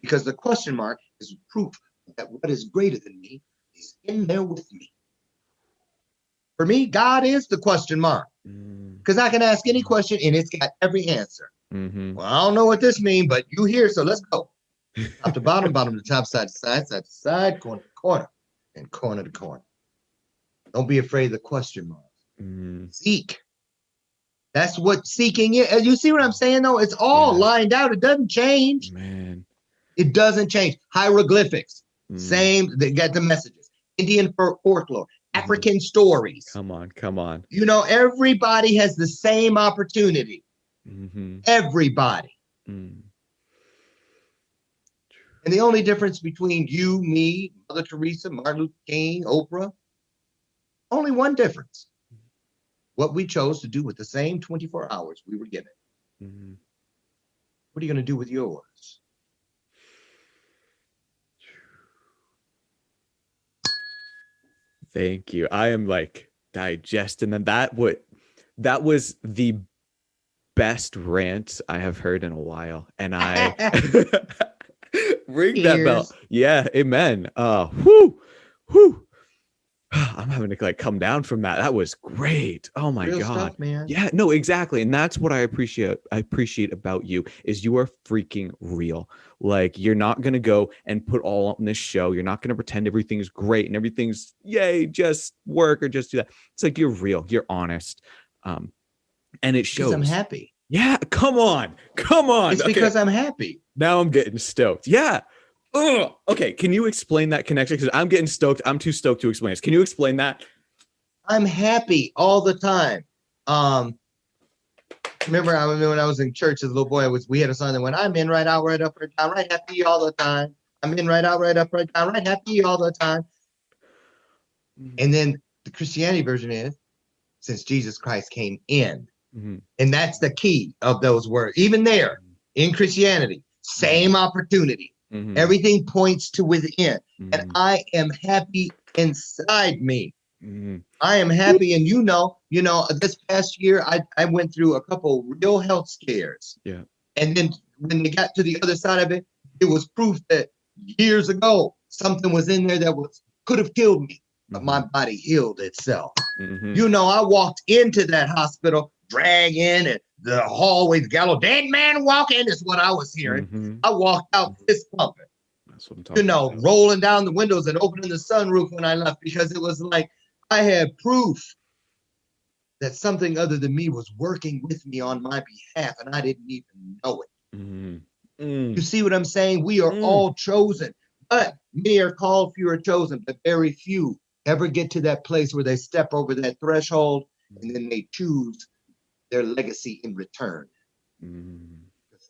Because the question mark is proof that what is greater than me is in there with me. For me, God is the question mark. Because I can ask any question and it's got every answer. Well, I don't know what this means, but you here, so let's go. Top to bottom, bottom to top, side to side, side to side, corner to corner, and corner to corner. Don't be afraid of the question mark. Seek. That's what seeking is. You see what I'm saying, though? It's all lined out. It doesn't change. Man. It doesn't change. Hieroglyphics. Same. They got the messages. Indian folklore. African stories. Come on. Everybody has the same opportunity. Everybody. And the only difference between you, me, Mother Teresa, Martin Luther King, Oprah, only one difference. What we chose to do with the same 24 hours we were given. What are you going to do with yours? Thank you. I am digesting, and that was the best rant I have heard in a while. And I ring that bell. Yeah, amen. Whoo. I'm having to come down from that. That was great. Oh my God. Stuff, man. Yeah, no, exactly. And that's what I appreciate about you is you are freaking real. You're not going to go and put all on this show. You're not going to pretend everything's great and everything's yay, just work or just do that. It's you're real, you're honest. And it shows. Because I'm happy. Yeah, come on. It's because I'm happy. Now I'm getting stoked. Yeah. Ugh. Okay, can you explain that connection? Because I'm getting stoked. I'm too stoked to explain this. Can you explain that? I'm happy all the time. Remember when I was in church as a little boy, we had a song that went, I'm in, right out, right up, right down, right happy all the time. I'm in, right out, right up, right down, right happy all the time. And then the Christianity version is, since Jesus Christ came in. And that's the key of those words. Even there, in Christianity, same opportunity. Everything points to within. And I am happy inside me. I am happy. And this past year, I went through a couple real health scares. Yeah. And then when they got to the other side of it, it was proof that years ago, something was in there that could have killed me, but my body healed itself. I walked into that hospital, dragging and the hallways, gallows, dead man walking is what I was hearing. I walked out fist pumping. That's what I'm talking about. Rolling down the windows and opening the sunroof when I left, because it was like I had proof that something other than me was working with me on my behalf, and I didn't even know it. You see what I'm saying? We are all chosen, but many are called, few are chosen, but very few ever get to that place where they step over that threshold and then they choose their legacy in return.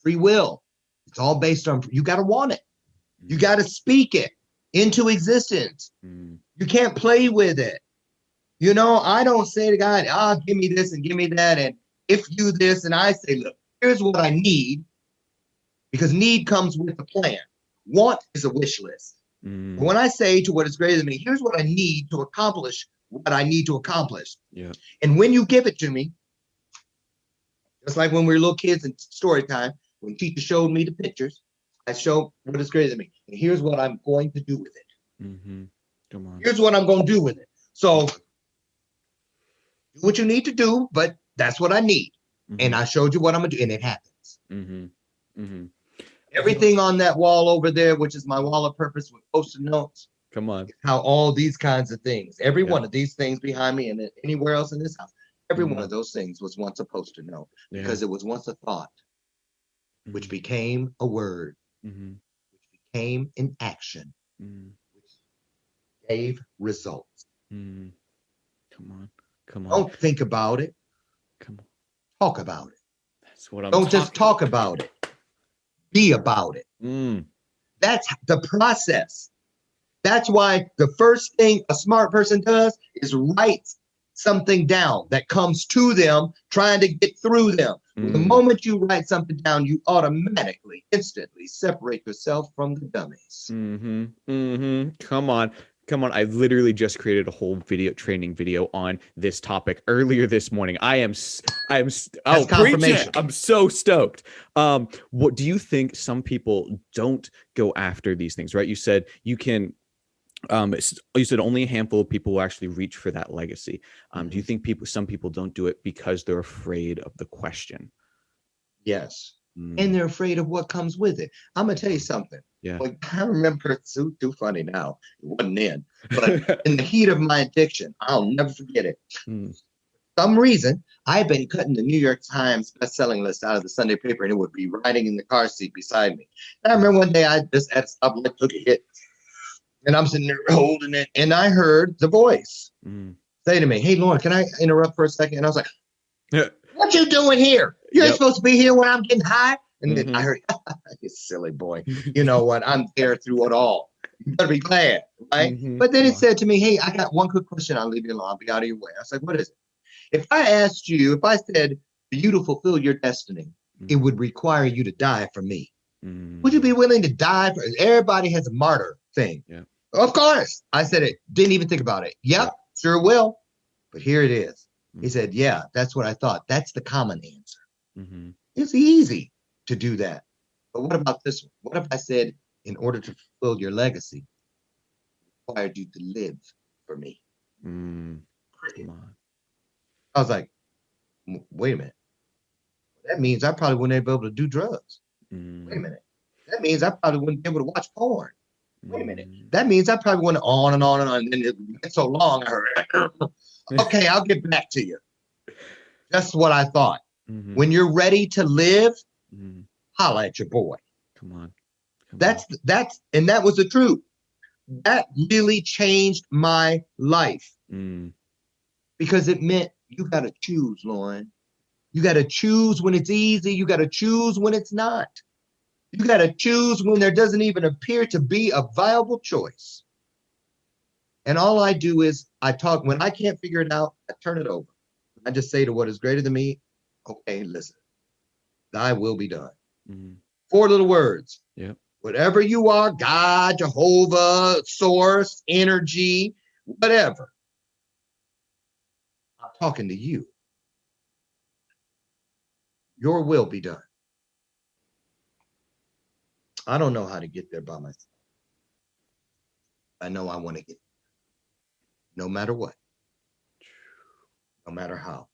Free will. It's all based on, you got to want it. You got to speak it into existence. You can't play with it. I don't say to God, give me this and give me that. And if you this, and I say, look, here's what I need, because need comes with a plan. Want is a wish list. When I say to what is greater than me, here's what I need to accomplish what I need to accomplish. Yeah. And when you give it to me, just like when we were little kids in story time, when teacher showed me the pictures, I showed what is greater than me. And here's what I'm going to do with it. Come on. Here's what I'm going to do with it. So do what you need to do, but that's what I need. And I showed you what I'm going to do, and it happens. Everything on that wall over there, which is my wall of purpose with post-it notes. Come on. How all these kinds of things, every one of these things behind me and anywhere else in this house, every one of those things was once a post-it note, because it was once a thought, which became a word, which became an action, which gave results. Come on. Don't think about it. Come on. Talk about it. That's what I'm Don't just talk about it. Be about it. That's the process. That's why the first thing a smart person does is write something down that comes to them, trying to get through them. The moment you write something down, you automatically, instantly separate yourself from the dummies. Come on. I literally just created a whole training video on this topic earlier this morning. I'm confirmation. I'm so stoked. What do you think? Some people don't go after these things, right? You said you can, you said only a handful of people will actually reach for that legacy. Do you think some people don't do it because they're afraid of the question? Yes. And they're afraid of what comes with it. I'm going to tell you something. Yeah. I remember, it's too funny now. It wasn't then. But in the heat of my addiction, I'll never forget it. For some reason, I had been cutting the New York Times best-selling list out of the Sunday paper, and it would be riding in the car seat beside me. And I remember one day I just had to stop and took a hit. And I'm sitting there holding it, and I heard the voice say to me, "Hey, Loren, can I interrupt for a second?" And I was like, "What you doing here? You ain't supposed to be here when I'm getting high." And then I heard, "You silly boy. You know what? I'm there through it all. You better be glad, right?" But then it said to me, "Hey, I got one quick question. I'll leave you alone. I'll be out of your way." I was like, "What is it?" If I said, "For you to fulfill your destiny, it would require you to die for me. Would you be willing to die for?" Everybody has a martyr thing. Yeah. Of course. I said it. Didn't even think about it. Yep, sure will. But here it is. He said, "Yeah, that's what I thought. That's the common answer." It's easy to do that. But what about this one? What if I said, in order to fulfill your legacy, it required you to live for me? Come on. I was like, wait a minute. That means I probably wouldn't be able to do drugs. Wait a minute. That means I probably wouldn't be able to watch porn. Wait a minute. That means I probably went on and on and on. And then it went so long, I heard, "Okay, I'll get back to you." Just what I thought. When you're ready to live, holla at your boy. Come on. And that was the truth. That really changed my life. Because it meant you got to choose, Loren. You got to choose when it's easy. You got to choose when it's not. You got to choose when there doesn't even appear to be a viable choice. And all I do is I talk. When I can't figure it out, I turn it over. I just say to what is greater than me, "Okay, listen, thy will be done." 4 little words. Yeah. whatever you are, God, Jehovah, source, energy, whatever. I'm talking to you. Your will be done. I don't know how to get there by myself. I know I want to get there, no matter what, no matter how.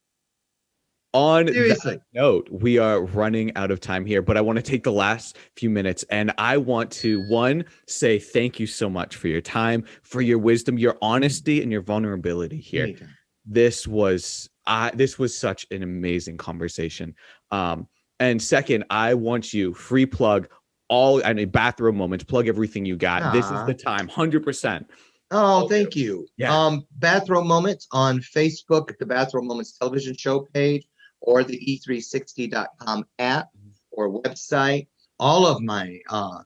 On Seriously. that note, we are running out of time here, but I want to take the last few minutes and I want to, one, say thank you so much for your time, for your wisdom, your honesty, and your vulnerability here. Anytime. This was such an amazing conversation. And second, I want you free plug all any bathroom moments, plug everything you got. This is the time, 100%. Oh, thank you. Yeah. Bathroom Moments on Facebook, the Bathroom Moments television show page, or the e360.com app or website. All of my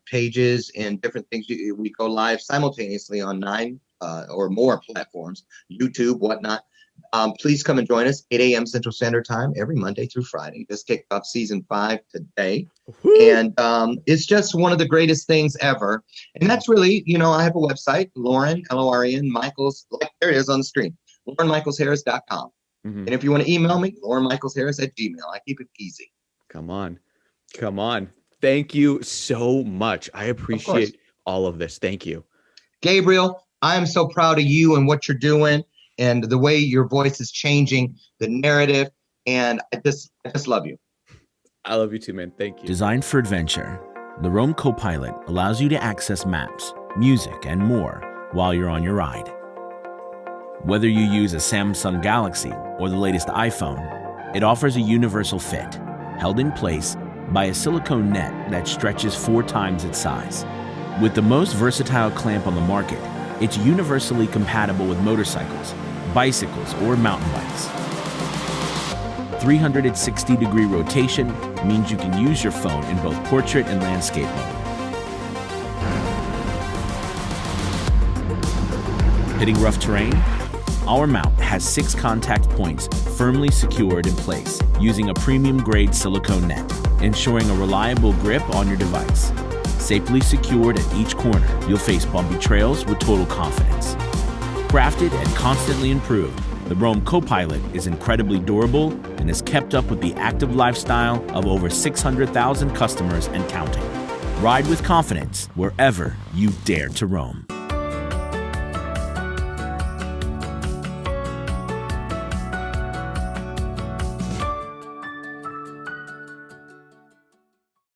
pages and different things, we go live simultaneously on 9 or more platforms, YouTube, whatnot. Please come and join us, 8 a.m. Central Standard Time, every Monday through Friday. Just kicked off season 5 today. Woo! And it's just one of the greatest things ever. And that's really, I have a website, Loren, Loren, Michaels, like there it is on the screen, LorenMichaelsHarris.com. And if you want to email me, LorenMichaelsHarris@gmail. I keep it easy. Come on. Thank you so much. I appreciate all of this. Thank you. Gabriel, I am so proud of you and what you're doing and the way your voice is changing the narrative. And I just love you. I love you too, man. Thank you. Designed for adventure, the Roam Copilot allows you to access maps, music, and more while you're on your ride. Whether you use a Samsung Galaxy or the latest iPhone, it offers a universal fit, held in place by a silicone net that stretches 4 times its size. With the most versatile clamp on the market, it's universally compatible with motorcycles, bicycles, or mountain bikes. 360-degree rotation means you can use your phone in both portrait and landscape mode. Hitting rough terrain? Our mount has 6 contact points firmly secured in place using a premium-grade silicone net, ensuring a reliable grip on your device. Safely secured at each corner, you'll face bumpy trails with total confidence. Crafted and constantly improved, the Roam Copilot is incredibly durable and has kept up with the active lifestyle of over 600,000 customers and counting. Ride with confidence wherever you dare to roam.